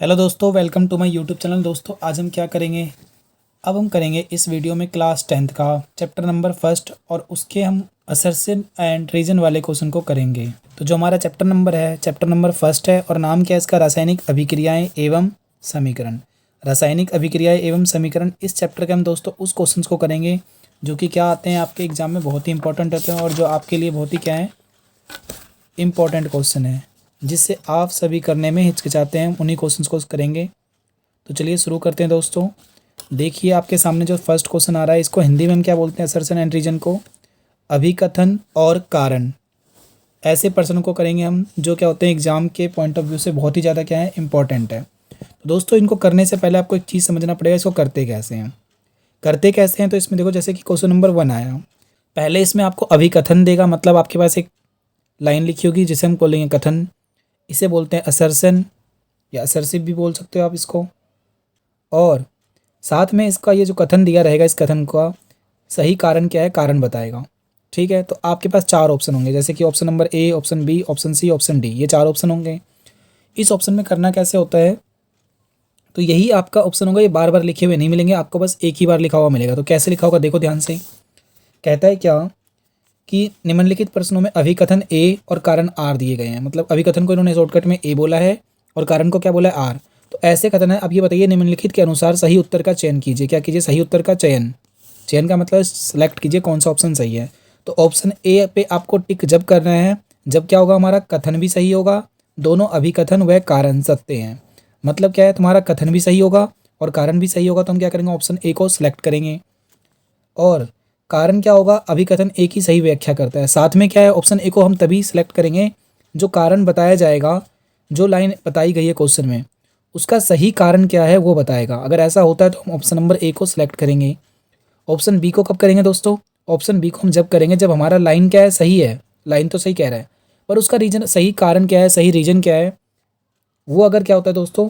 Hello दोस्तों, welcome to my YouTube channel. दोस्तों आज हम क्या करेंगे, अब हम करेंगे इस वीडियो में क्लास 10th का चैप्टर नंबर फर्स्ट और उसके हम असर्शन एंड रीजन वाले क्वेश्चन को करेंगे। तो जो हमारा चैप्टर नंबर है, चैप्टर नंबर फर्स्ट है और नाम क्या है इसका, रासायनिक अभिक्रियाएं एवं समीकरण। रासायनिक अभिक्रियाएं एवं समीकरण, इस चैप्टर के हम दोस्तों उस क्वेश्चन को करेंगे जो कि क्या आते हैं आपके एग्जाम में, बहुत ही इंपॉर्टेंट होते हैं और जो आपके लिए बहुत ही क्या है, इम्पॉर्टेंट क्वेश्चन है, जिससे आप सभी करने में हिचकिचाते हैं, उन्हीं क्वेश्चंस को करेंगे। तो चलिए शुरू करते हैं दोस्तों। देखिए आपके सामने जो फर्स्ट क्वेश्चन आ रहा है, इसको हिंदी में हम क्या बोलते हैं, असर्शन एंड रीजन को अभिकथन और कारण। ऐसे प्रश्नों को करेंगे हम जो क्या होते हैं एग्जाम के पॉइंट ऑफ व्यू से बहुत ही ज़्यादा क्या है, इंपॉर्टेंट है। तो दोस्तों इनको करने से पहले आपको एक चीज़ समझना पड़ेगा, इसको करते कैसे हैं। करते कैसे हैं, तो इसमें देखो जैसे कि क्वेश्चन नंबर 1 आया, पहले इसमें आपको अभिकथन देगा, मतलब आपके पास एक लाइन लिखी होगी जिसे हम बोलेंगे कथन। इसे बोलते हैं असर्शन या असर्सिव भी बोल सकते हो आप इसको। और साथ में इसका ये जो कथन दिया रहेगा, इस कथन का सही कारण क्या है, कारण बताएगा। ठीक है, तो आपके पास 4 ऑप्शन होंगे, जैसे कि option number A, option B, option C, option D, ये 4 ऑप्शन होंगे। इस ऑप्शन में करना कैसे होता है, तो यही आपका ऑप्शन होगा, ये बार बार लिखे हुए नहीं मिलेंगे आपको, बस एक ही बार लिखा हुआ मिलेगा। तो कैसे लिखा होगा देखो ध्यान से। कहता है क्या कि निम्नलिखित प्रश्नों में अभिकथन ए और कारण आर दिए गए हैं, मतलब अभिकथन को इन्होंने शॉर्टकट में ए बोला है और कारण को क्या बोला है, आर। तो ऐसे कथन है, अब ये बताइए निम्नलिखित के अनुसार सही उत्तर का चयन कीजिए। क्या कीजिए, सही उत्तर का चयन। चयन का मतलब सेलेक्ट कीजिए कौन सा ऑप्शन सही है। तो ऑप्शन ए पे आपको टिक जब करना है जब क्या होगा, हमारा कथन भी सही होगा, दोनों अभिकथन व कारण सत्य हैं। मतलब क्या है, तुम्हारा कथन भी सही होगा और कारण भी सही होगा, तो हम क्या करेंगे, ऑप्शन ए को सिलेक्ट करेंगे। और कारण क्या होगा, अभिकथन एक ही सही व्याख्या करता है। साथ में क्या है, ऑप्शन ए को हम तभी सिलेक्ट करेंगे जो कारण बताया जाएगा, जो लाइन बताई गई है क्वेश्चन में उसका सही कारण क्या है वो बताएगा। अगर ऐसा होता है तो हम ऑप्शन नंबर ए को सिलेक्ट करेंगे। ऑप्शन बी को कब करेंगे दोस्तों, ऑप्शन बी को हम जब करेंगे जब हमारा लाइन क्या है, सही है, लाइन तो सही कह रहा है पर उसका रीजन, सही कारण क्या है, सही रीजन क्या है, वो अगर क्या होता है दोस्तों,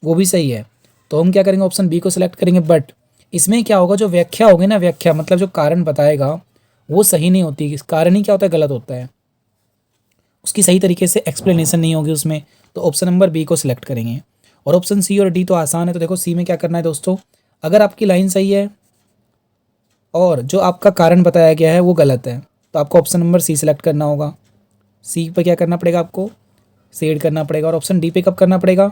वो भी सही है, तो हम क्या करेंगे, ऑप्शन बी को सिलेक्ट करेंगे। बट इसमें क्या होगा, जो व्याख्या होगी ना, व्याख्या मतलब जो कारण बताएगा वो सही नहीं होती। कारण ही क्या होता है, गलत होता है, उसकी सही तरीके से एक्सप्लेनेशन नहीं होगी उसमें। तो ऑप्शन नंबर बी को सिलेक्ट करेंगे। और ऑप्शन सी और डी तो आसान है। तो देखो सी में क्या करना है दोस्तों, अगर आपकी लाइन सही है और जो आपका कारण बताया गया है वो गलत है, तो आपको ऑप्शन नंबर सी सिलेक्ट करना होगा। सी पे क्या करना पड़ेगा, आपको शेड करना पड़ेगा। और ऑप्शन डी पे कब करना पड़ेगा,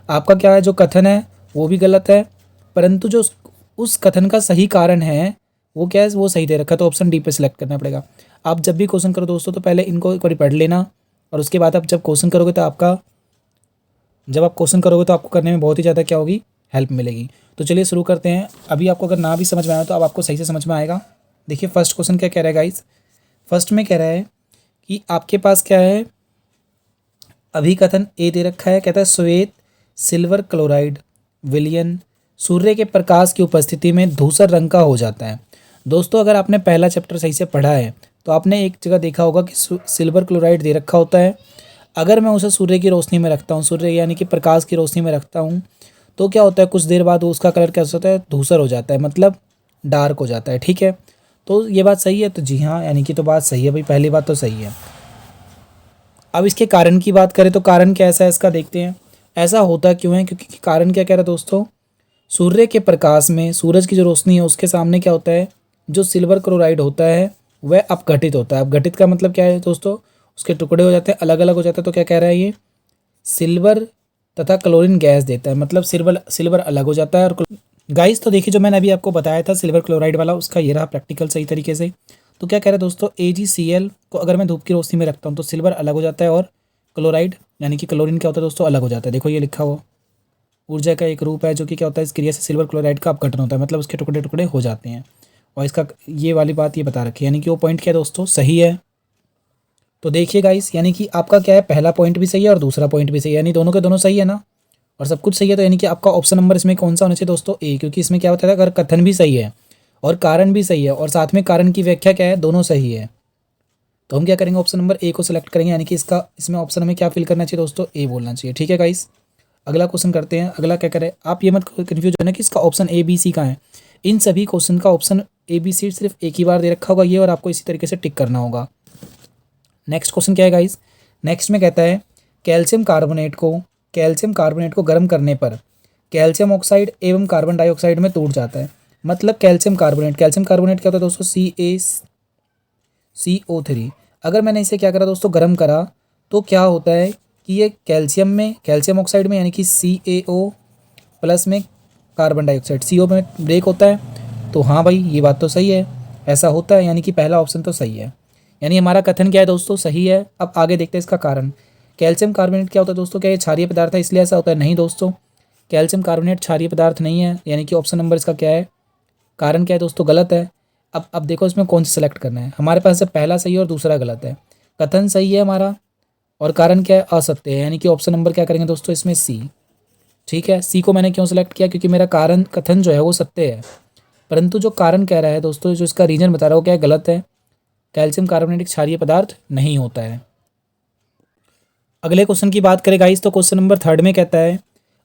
आपका क्या है, जो कथन है वो भी गलत है परंतु जो उस कथन का सही कारण है वो क्या है, वो सही दे रखा है, तो ऑप्शन डी पे सिलेक्ट करना पड़ेगा। आप जब भी क्वेश्चन करो दोस्तों तो पहले इनको एक बार पढ़ लेना और उसके बाद आप जब क्वेश्चन करोगे तो जब आप क्वेश्चन करोगे तो आपको करने में बहुत ही ज़्यादा क्या होगी, हेल्प मिलेगी। तो चलिए शुरू करते हैं। अभी आपको अगर ना भी समझ में आया तो अब आपको सही से समझ में आएगा। देखिए फर्स्ट क्वेश्चन क्या कह रहा है गाइस, फर्स्ट में कह रहा है कि आपके पास क्या है, अभिकथन ए दे रखा है, कहता है श्वेत सिल्वर क्लोराइड विलयन सूर्य के प्रकाश की उपस्थिति में धूसर रंग का हो जाता है। दोस्तों अगर आपने पहला चैप्टर सही से पढ़ा है तो आपने एक जगह देखा होगा कि सिल्वर क्लोराइड दे रखा होता है। अगर मैं उसे सूर्य की रोशनी में रखता हूँ, सूर्य यानी कि प्रकाश की रोशनी में रखता हूँ, तो क्या होता है, कुछ देर बाद उसका कलर कैसा होता है, धूसर हो जाता है, मतलब डार्क हो जाता है। ठीक है, तो ये बात सही है, तो जी हाँ यानी कि तो बात सही है भाई, पहली बात तो सही है। अब इसके कारण की बात करें तो कारण कैसा है इसका देखते हैं, ऐसा होता क्यों है, क्योंकि कारण क्या कह रहा है दोस्तों, सूर्य के प्रकाश में सूरज की जो रोशनी है उसके सामने क्या होता है, जो सिल्वर क्लोराइड होता है वह अपघटित होता है। अपघटित का मतलब क्या है दोस्तों, उसके टुकड़े हो जाते हैं, अलग अलग हो जाते हैं। तो क्या कह रहा है ये, सिल्वर तथा क्लोरीन गैस देता है, मतलब सिल्वर सिल्वर अलग हो जाता है। और गाइस तो देखिए जो मैंने अभी आपको बताया था सिल्वर क्लोराइड वाला, उसका ये रहा प्रैक्टिकल सही तरीके से। तो क्या कह रहा है दोस्तों, AgCl को अगर मैं धूप की रोशनी में रखता हूँ तो सिल्वर अलग हो जाता है और क्लोराइड यानी कि क्लोरीन क्या होता है दोस्तों, अलग हो जाता है। देखो ये लिखा हुआ ऊर्जा का एक रूप है जो कि क्या होता है, इस क्रिया से सिल्वर क्लोराइड का अपघटन होता है, मतलब उसके टुकड़े टुकड़े हो जाते हैं। और इसका ये वाली बात ये बता रखी है, यानी कि वो पॉइंट क्या है दोस्तों, सही है। तो देखिए गाइस, यानी कि आपका क्या है, पहला पॉइंट भी सही है और दूसरा पॉइंट भी सही है, यानी दोनों के दोनों सही है ना, और सब कुछ सही है। तो यानी कि आपका ऑप्शन नंबर इसमें कौन सा होना चाहिए दोस्तों, ए, क्योंकि इसमें क्या होता है, अगर कथन भी सही है और कारण भी सही है और साथ में कारण की व्याख्या क्या है, दोनों सही है, तो हम क्या करेंगे, ऑप्शन नंबर ए को सिलेक्ट करेंगे। यानी कि इसका इसमें ऑप्शन हमें क्या फिल करना चाहिए दोस्तों, ए बोलना चाहिए। ठीक है गाइस, अगला क्वेश्चन करते हैं। अगला क्या करें, आप ये मत कन्फ्यूज होना कि इसका ऑप्शन ए बी सी का है। इन सभी क्वेश्चन का ऑप्शन ए बी सी सिर्फ एक ही बार दे रखा होगा ये, और आपको इसी तरीके से टिक करना होगा। नेक्स्ट क्वेश्चन क्या है गाइस, नेक्स्ट में कहता है कैल्शियम कार्बोनेट को कैल्शियम कार्बोनेट को गर्म करने पर कैल्शियम ऑक्साइड एवं कार्बन डाइऑक्साइड में टूट जाता है। मतलब कैल्शियम कार्बोनेट क्या होता है दोस्तों, CaCO3। अगर मैंने इसे क्या करा दोस्तों, गर्म करा, तो क्या होता है कि ये कैल्शियम ऑक्साइड में यानी कि CaO प्लस में कार्बन डाइऑक्साइड CO में ब्रेक होता है। तो हाँ भाई, ये बात तो सही है, ऐसा होता है, यानी कि पहला ऑप्शन तो सही है। यानी हमारा कथन क्या है दोस्तों, सही है। अब आगे देखते हैं इसका कारण। कैल्शियम कार्बोनेट क्या होता है दोस्तों, क्या ये क्षारीय पदार्थ है इसलिए ऐसा होता है? नहीं दोस्तों, कैल्शियम कार्बोनेट क्षारीय पदार्थ नहीं है, यानी कि ऑप्शन नंबर इसका क्या है, कारण क्या है दोस्तों, गलत है। अब देखो इसमें कौन सा सेलेक्ट करना है। हमारे पास से पहला सही है और दूसरा गलत है। कथन सही है हमारा, और कारण क्या है, असत्य है, यानी कि ऑप्शन नंबर क्या करेंगे दोस्तों इसमें C। ठीक है, C को मैंने क्यों सिलेक्ट किया, क्योंकि मेरा कारण कथन जो है वो सत्य है, परंतु जो कारण कह रहा है दोस्तों, जो इसका रीजन बता रहा है वो क्या है, गलत है। कैल्शियम कार्बोनेट एक क्षारीय पदार्थ नहीं होता है। अगले क्वेश्चन की बात करें गाइस, तो क्वेश्चन नंबर 3 में कहता है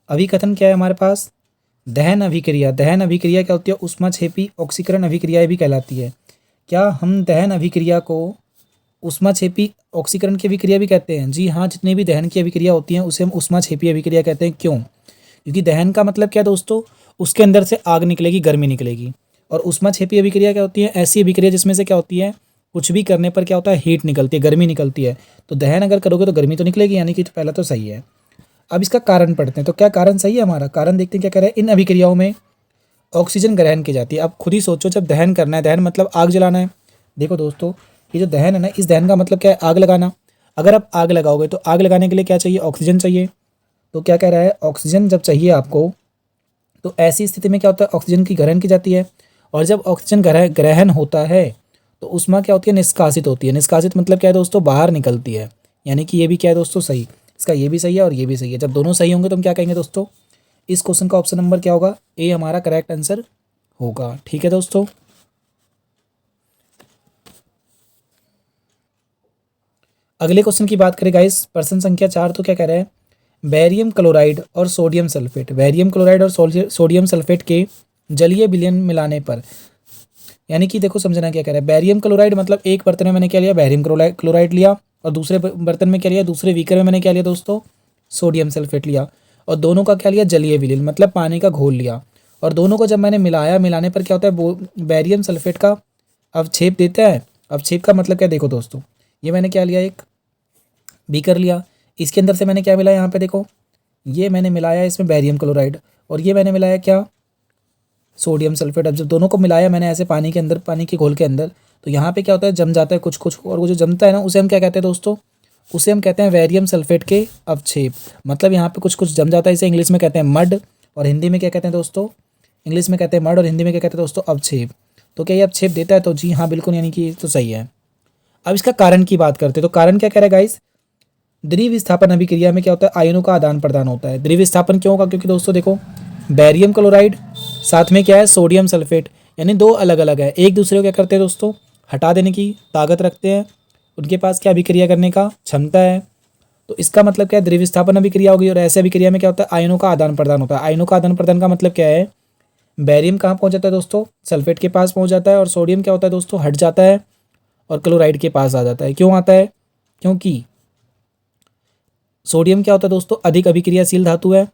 अभिकथन क्या है हमारे पास, दहन अभिक्रिया। दहन अभिक्रिया क्या होती है, ऊष्माक्षेपी ऑक्सीकरण अभिक्रिया भी कहलाती है। क्या हम दहन अभिक्रिया को ऊष्माक्षेपी ऑक्सीकरण की अभिक्रिया भी कहते हैं? जी हाँ, जितनी भी दहन की अभिक्रिया होती हैं उसे हम ऊष्माक्षेपी अभिक्रिया कहते हैं। क्यों? क्योंकि दहन का मतलब क्या है दोस्तों, उसके अंदर से आग निकलेगी, गर्मी निकलेगी। और ऊष्माक्षेपी अभिक्रिया क्या होती है, ऐसी अभिक्रिया जिसमें से क्या होती है, कुछ भी करने पर क्या होता है, हीट निकलती है, गर्मी निकलती है। तो दहन अगर करोगे तो गर्मी तो निकलेगी, यानी कि तो पहला तो सही है। अब इसका कारण पढ़ते हैं, तो क्या कारण सही है हमारा, कारण देखते हैं क्या कह रहा है, इन अभिक्रियाओं में ऑक्सीजन ग्रहण की जाती है। अब खुद ही सोचो, जब दहन करना है, दहन मतलब आग जलाना है। देखो दोस्तों, ये जो दहन है ना, इस दहन का मतलब क्या है, आग लगाना। अगर आप आग लगाओगे तो आग लगाने के लिए क्या चाहिए, ऑक्सीजन चाहिए। तो क्या कह रहा है, ऑक्सीजन जब चाहिए आपको, तो ऐसी स्थिति में क्या होता है, ऑक्सीजन की ग्रहण की जाती है। और जब ऑक्सीजन ग्रहण होता है तो उसमें क्या होती है, निष्कासित होती है। निष्कासित मतलब क्या है दोस्तों, बाहर निकलती है। यानी कि ये भी क्या है दोस्तों, सही। इसका ये भी सही है और ये भी सही है। जब दोनों सही होंगे तो हम क्या कहेंगे दोस्तों, इस क्वेश्चन का ऑप्शन नंबर क्या होगा, ए हमारा करेक्ट आंसर होगा। ठीक है दोस्तों, अगले क्वेश्चन की बात करें गाइस, प्रश्न संख्या 4, तो क्या कह रहा है, बैरियम क्लोराइड और सोडियम सल्फेट, बैरियम क्लोराइड और सोडियम सल्फेट के जलीय विलयन मिलाने पर, यानी कि देखो समझना क्या कह रहा है। बैरियम क्लोराइड मतलब एक बर्तन में मैंने क्या लिया, बैरियम क्लोराइड लिया, और दूसरे बर्तन में क्या लिया, दूसरे बीकर में मैंने क्या लिया दोस्तों, सोडियम सल्फेट लिया, और दोनों का क्या लिया, जलीय विलयन मतलब पानी का घोल लिया। और दोनों को जब मैंने मिलाया, मिलाने पर क्या होता है, वो बैरियम सल्फेट का अवक्षेप देता है। अवक्षेप का मतलब क्या, देखो दोस्तों, ये मैंने क्या लिया, एक बीकर लिया, इसके अंदर से मैंने क्या मिलाया, यहाँ पे देखो, ये मैंने मिलाया इसमें बैरियम क्लोराइड, और ये मैंने मिलाया क्या, सोडियम सल्फेट। अब जब दोनों को मिलाया मैंने ऐसे पानी के अंदर, पानी के घोल के अंदर, तो यहाँ पे क्या होता है, जम जाता है कुछ कुछ, और वो जो जमता है ना, उसे हम क्या कहते हैं दोस्तों, उसे हम कहते हैं बैरियम सल्फेट के अवक्षेप। मतलब यहाँ पे कुछ कुछ जम जाता है, इसे इंग्लिश में कहते हैं मड, और हिंदी में क्या कहते हैं दोस्तों, इंग्लिश में कहते हैं मड और हिंदी में क्या कहते हैं दोस्तों, अवक्षेप। तो क्या ये अवक्षेप देता है, तो जी हाँ बिल्कुल, यानी कि तो सही है। अब इसका कारण की बात करते हैं, तो कारण क्या कह रहा है गाइस, द्विविस्थापन अभिक्रिया में क्या होता है, आयनों का आदान प्रदान होता है। द्विविस्थापन क्यों होगा, क्योंकि दोस्तों देखो, बैरियम क्लोराइड साथ में क्या है, सोडियम सल्फेट, यानी दो अलग अलग है, एक दूसरे को क्या करते हैं दोस्तों, हटा देने की ताकत रखते हैं, उनके पास क्या अभिक्रिया करने का क्षमता है। तो इसका मतलब क्या है, द्विविस्थापन अभिक्रिया होगी। और ऐसे अभिक्रिया में क्या होता है, आयनों का आदान प्रदान होता है। आयनों का आदान प्रदान का मतलब क्या है, बैरियम कहाँ पहुँच जाता है दोस्तों, सल्फेट के पास पहुँच जाता है, और सोडियम क्या होता है दोस्तों, हट जाता है और क्लोराइड के पास आ जाता है। क्यों आता है, क्योंकि सोडियम क्या होता है दोस्तों, अधिक अभिक्रियाशील धातु है,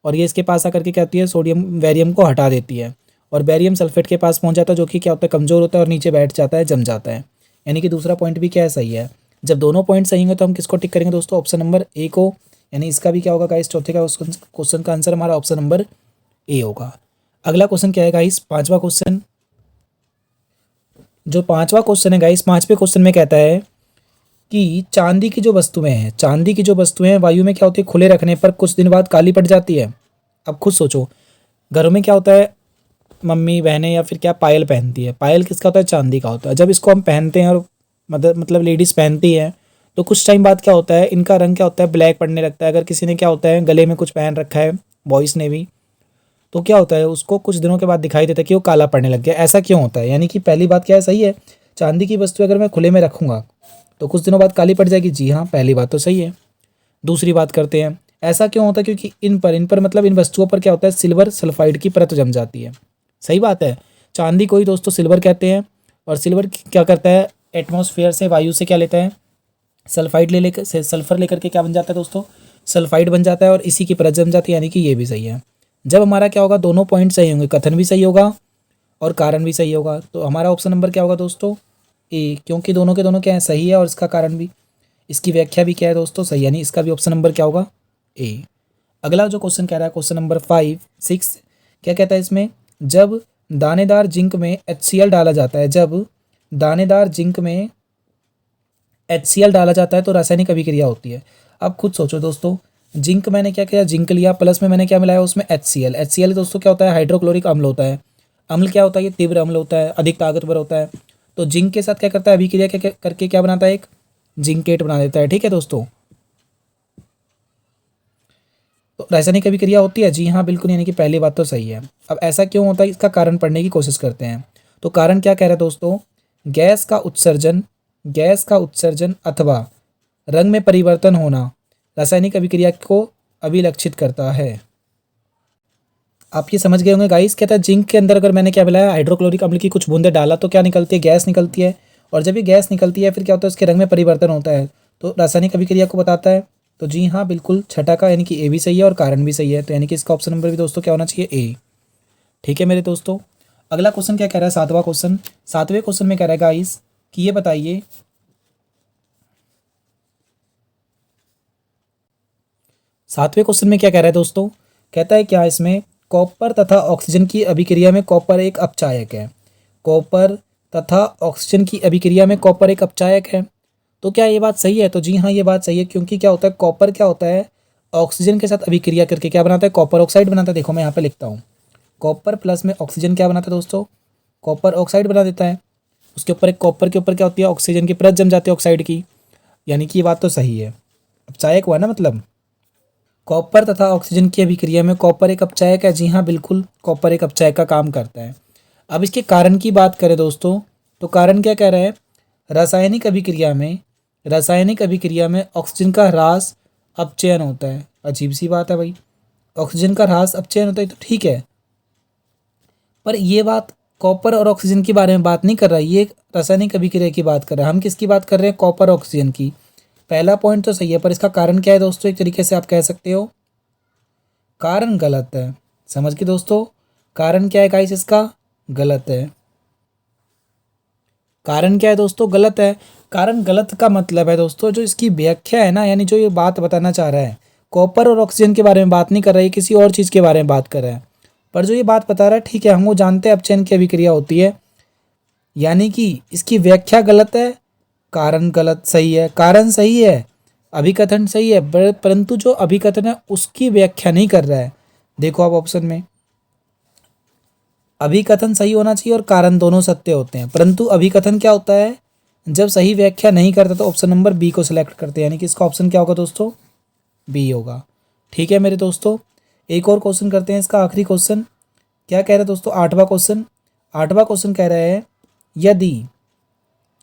और ये इसके पास आकर के क्या होती है, सोडियम बैरियम को हटा देती है, और बैरियम सल्फेट के पास पहुंच जाता है, जो कि क्या होता है, कमज़ोर होता है और नीचे बैठ जाता है, जम जाता है। यानी कि दूसरा पॉइंट भी क्या है, सही है। जब दोनों पॉइंट सही होंगे तो हम किसको टिक करेंगे दोस्तों, ऑप्शन नंबर ए को। यानी इसका भी क्या होगा गाइस, चौथे का क्वेश्चन का आंसर हमारा ऑप्शन नंबर ए होगा। अगला क्वेश्चन क्या है गाइस, पाँचवा क्वेश्चन। जो पाँचवा क्वेश्चन है गाइस, पाँचवें क्वेश्चन में कहता है कि चांदी की जो वस्तुएं हैं, चांदी की जो वस्तुएं हैं वायु में क्या होती है, खुले रखने पर कुछ दिन बाद काली पड़ जाती है। अब खुद सोचो, घरों में क्या होता है, मम्मी बहनें या फिर क्या पायल पहनती है। पायल किसका होता है, चांदी का होता है। जब इसको हम पहनते हैं और मतलब लेडीज़ पहनती हैं, तो कुछ टाइम बाद क्या होता है, इनका रंग क्या होता है, ब्लैक पड़ने लगता है। अगर किसी ने क्या होता है, गले में कुछ पहन रखा है, बॉयज़ ने भी, तो क्या होता है, उसको कुछ दिनों के बाद दिखाई देता है कि वो काला पड़ने लग गया। ऐसा क्यों होता है, यानी कि पहली बात क्या है, सही है, चांदी की वस्तु अगर मैं खुले में रखूँगा तो कुछ दिनों बाद काली पड़ जाएगी। जी हाँ, पहली बात तो सही है। दूसरी बात करते हैं, ऐसा क्यों होता है, क्योंकि इन पर मतलब इन वस्तुओं पर क्या होता है, सिल्वर सल्फाइड की परत जम जाती है। सही बात है, चांदी को ही दोस्तों सिल्वर कहते हैं, और सिल्वर क्या करता है, एटमॉस्फेयर से, वायु से क्या लेता है, सल्फाइड ले लेकर, सल्फर लेकर के क्या बन जाता है दोस्तों, सल्फाइड बन जाता है और इसी की परत जम जाती है, यानी कि ये भी सही है। जब हमारा क्या होगा, दोनों पॉइंट सही होंगे, कथन भी सही होगा और कारण भी सही होगा, तो हमारा ऑप्शन नंबर क्या होगा दोस्तों, ए, क्योंकि दोनों के दोनों क्या है, सही है और इसका कारण भी, इसकी व्याख्या भी क्या है दोस्तों, सही, यानी इसका भी ऑप्शन नंबर क्या होगा, ए। अगला जो क्वेश्चन कह रहा है, क्वेश्चन नंबर 5, 6, क्या कहता है इसमें, जब दानेदार जिंक में HCl डाला जाता है, जब दानेदार जिंक में HCl डाला जाता है तो रासायनिक अभिक्रिया होती है। अब खुद सोचो दोस्तों, जिंक मैंने क्या किया, जिंक लिया, प्लस में मैंने क्या मिलाया उसमें HCl। HCl दोस्तों क्या होता है, हाइड्रोक्लोरिक अम्ल होता है। अम्ल क्या होता है, ये तीव्र अम्ल होता है, अधिक ताकतवर होता है। तो जिंक के साथ क्या करता है, अभिक्रिया करके क्या बनाता है, एक जिंकेट बना देता है। ठीक है दोस्तों, तो रासायनिक अभिक्रिया होती है, जी हाँ बिल्कुल, यानी कि पहली बात तो सही है। अब ऐसा क्यों होता है, इसका कारण पढ़ने की कोशिश करते हैं। तो कारण क्या कह रहे हैं दोस्तों, गैस का उत्सर्जन अथवा रंग में परिवर्तन होना रासायनिक अभिक्रिया को अभिलक्षित करता है। आप ये समझ गए होंगे गाइस। कहता है जिंक के अंदर अगर मैंने क्या मिलाया, हाइड्रोक्लोरिक अम्ल की कुछ बूंदे डाला तो क्या निकलती है, गैस निकलती है। और जब ये गैस निकलती है फिर क्या होता है, उसके रंग में परिवर्तन होता है, तो रासायनिक अभिक्रिया को बताता है। तो जी हाँ बिल्कुल, छठा का यानी कि ए भी सही है और कारण भी सही है, तो यानी कि इसका ऑप्शन नंबर भी दोस्तों क्या होना चाहिए, ए। ठीक है मेरे दोस्तों, अगला क्वेश्चन क्या कह रहा है, 7वां क्वेश्चन। 7वें क्वेश्चन में कह रहा है गाइस कि ये बताइए, 7वें क्वेश्चन में क्या कह रहा है दोस्तों, कहता है क्या इसमें, कॉपर तथा ऑक्सीजन की अभिक्रिया में कॉपर एक अपचायक है। कॉपर तथा ऑक्सीजन की अभिक्रिया में कॉपर एक अपचायक है, तो क्या ये बात सही है, तो जी हाँ ये बात सही है, क्योंकि क्या होता है, कॉपर क्या होता है, ऑक्सीजन के साथ अभिक्रिया करके क्या बनाता है, कॉपर ऑक्साइड बनाता है। देखो मैं यहाँ पे लिखता हूँ, कॉपर प्लस में ऑक्सीजन क्या बनाता है दोस्तों, कॉपर ऑक्साइड बना देता है। उसके ऊपर एक कॉपर के ऊपर क्या होती है, ऑक्सीजन की परत जम जाती है ऑक्साइड की, यानी कि ये बात तो सही है, अपचायक हुआ ना मतलब। कॉपर तथा ऑक्सीजन की अभिक्रिया में कॉपर एक अपचायक है, जी हाँ बिल्कुल, कॉपर एक अपचायक का काम करता है। अब इसके कारण की बात करें दोस्तों, तो कारण क्या कह रहा है, रासायनिक अभिक्रिया में ऑक्सीजन का ह्रास अपचयन होता है। अजीब सी बात है भाई, ऑक्सीजन का ह्रास अपचयन होता है तो ठीक है, पर ये बात कॉपर और ऑक्सीजन के बारे में बात नहीं कर रहा है, ये एक रासायनिक अभिक्रिया की बात कर रहा है। हम किसकी बात कर रहे हैं, कॉपर ऑक्सीजन की। पहला पॉइंट तो सही है, पर इसका कारण क्या है दोस्तों, एक तरीके से आप कह सकते हो कारण गलत है। समझ के दोस्तों, कारण क्या है गाइस, इसका गलत है। कारण क्या है दोस्तों, गलत है। कारण गलत का मतलब है दोस्तों, जो इसकी व्याख्या है ना, यानी जो ये बात बताना चाह रहा है, कॉपर और ऑक्सीजन के बारे में बात नहीं कर रहा है, किसी और चीज़ के बारे में बात कर रहा है। पर जो ये बात बता रहा है, ठीक है, हम वो जानते हैं अपचयन की अभिक्रिया होती है, यानी कि इसकी व्याख्या गलत है, कारण गलत, सही है, कारण सही है, अभिकथन सही है, परंतु जो अभिकथन है उसकी व्याख्या नहीं कर रहा है। देखो आप ऑप्शन में, अभिकथन सही होना चाहिए और कारण दोनों सत्य होते हैं, परंतु अभिकथन क्या होता है, जब सही व्याख्या नहीं करता तो ऑप्शन नंबर बी को सिलेक्ट करते हैं, यानी कि इसका ऑप्शन क्या होगा दोस्तों, बी होगा। ठीक है मेरे दोस्तों, एक और क्वेश्चन करते हैं, इसका आखिरी क्वेश्चन। क्या कह रहे हैं दोस्तों, 8वां क्वेश्चन। 8वां क्वेश्चन कह रहा है, यदि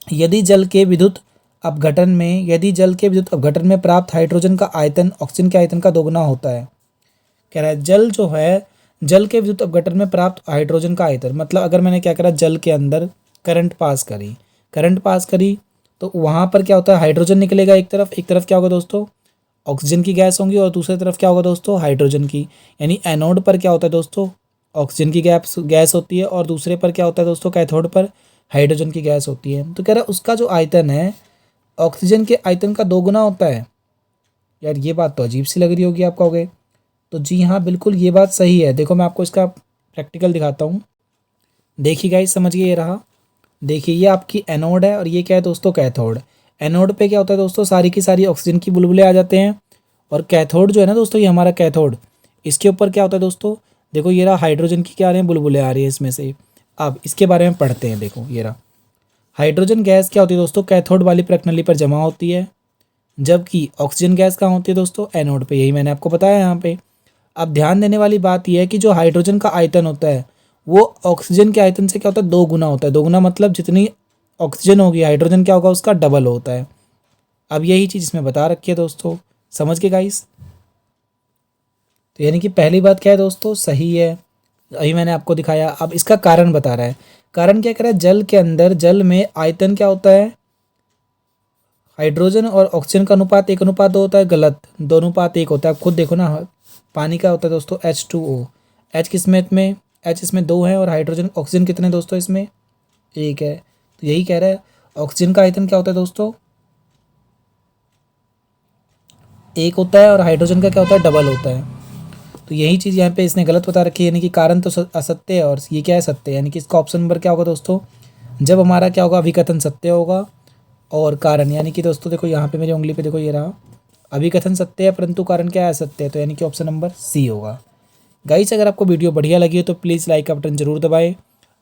यदि जल के विद्युत अपघटन में प्राप्त हाइड्रोजन का आयतन ऑक्सीजन के आयतन का दोगुना होता है। कह रहा है जल जो है, जल के विद्युत अपघटन में प्राप्त हाइड्रोजन का आयतन, मतलब अगर मैंने क्या करा, जल के अंदर करंट पास करी तो वहाँ पर क्या होता है, हाइड्रोजन निकलेगा एक तरफ क्या होगा दोस्तों, ऑक्सीजन की गैस होंगी और दूसरी तरफ क्या होगा दोस्तों, हाइड्रोजन की। यानी एनोड पर क्या होता है दोस्तों, ऑक्सीजन की गैस होती है और दूसरे पर क्या होता है दोस्तों, कैथोड पर हाइड्रोजन की गैस होती है। तो कह रहा है उसका जो आयतन है ऑक्सीजन के आयतन का दोगुना होता है। यार ये बात तो अजीब सी लग रही होगी, आप कहोगे। तो जी हाँ बिल्कुल ये बात सही है। देखो मैं आपको इसका प्रैक्टिकल दिखाता हूँ, देखिए गाइस, समझिए, ये रहा, देखिए ये आपकी एनोड है और ये क्या है दोस्तों, कैथोड। एनोड पे क्या होता है दोस्तों, सारी की सारी ऑक्सीजन की बुलबुले आ जाते हैं, और कैथोड जो है ना दोस्तों, ये हमारा कैथोड, इसके ऊपर क्या होता है दोस्तों, देखो ये रहा, हाइड्रोजन की क्या आ रहे हैं, बुलबुले आ रही है इसमें से। अब इसके बारे में पढ़ते हैं, देखो ये रहा, हाइड्रोजन गैस क्या होती है दोस्तों, कैथोड वाली प्रणाली पर जमा होती है, जबकि ऑक्सीजन गैस कहाँ होती है दोस्तों, एनोड पे। यही मैंने आपको बताया यहाँ पे। अब ध्यान देने वाली बात यह है कि जो हाइड्रोजन का आयतन होता है वो ऑक्सीजन के आयतन से क्या होता है, 2 गुना होता है। 2 गुना मतलब जितनी ऑक्सीजन होगी, हाइड्रोजन क्या होगा, उसका डबल होता है। अब यही चीज़ इसमें बता रखी है दोस्तों, समझ के गाइस। तो यानी कि पहली बात क्या है दोस्तों, सही है, अभी मैंने आपको दिखाया। अब इसका कारण बता रहा है, कारण क्या कर रहा है, जल के अंदर, जल में आयतन क्या होता है, हाइड्रोजन और ऑक्सीजन का अनुपात 1:2 होता है, गलत। 2:1 होता है। आप खुद देखो ना, पानी का होता है दोस्तों H2O। H किसमें H इसमें 2 है और हाइड्रोजन ऑक्सीजन कितने दोस्तों इसमें 1 है। तो यही कह रहा है ऑक्सीजन का आयतन क्या होता है दोस्तों 1 होता है और हाइड्रोजन का क्या होता है डबल होता है। तो यही चीज़ यहाँ पे इसने गलत बता रखी है, यानी कि कारण तो असत्य है और ये क्या है सत्य, यानी कि इसका ऑप्शन नंबर क्या होगा दोस्तों, जब हमारा क्या होगा अभिकथन सत्य होगा और कारण, यानी कि दोस्तों देखो यहाँ पे मेरी उंगली पे देखो ये रहा, अभिकथन सत्य है परंतु कारण क्या है असत्य है, तो यानी कि ऑप्शन नंबर सी होगा। गाइस अगर आपको वीडियो बढ़िया लगी हो तो प्लीज़ लाइक का बटन ज़रूर दबाएं,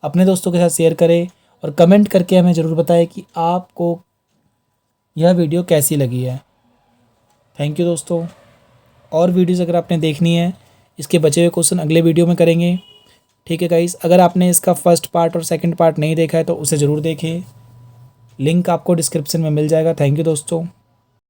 अपने दोस्तों के साथ शेयर करें और कमेंट करके हमें ज़रूर बताएं कि आपको यह वीडियो कैसी लगी है। थैंक यू दोस्तों। और वीडियोज़ अगर आपने देखनी है, इसके बचे हुए क्वेश्चन अगले वीडियो में करेंगे। ठीक है गाइस, अगर आपने इसका फर्स्ट पार्ट और सेकंड पार्ट नहीं देखा है तो उसे ज़रूर देखें, लिंक आपको डिस्क्रिप्शन में मिल जाएगा। थैंक यू दोस्तों।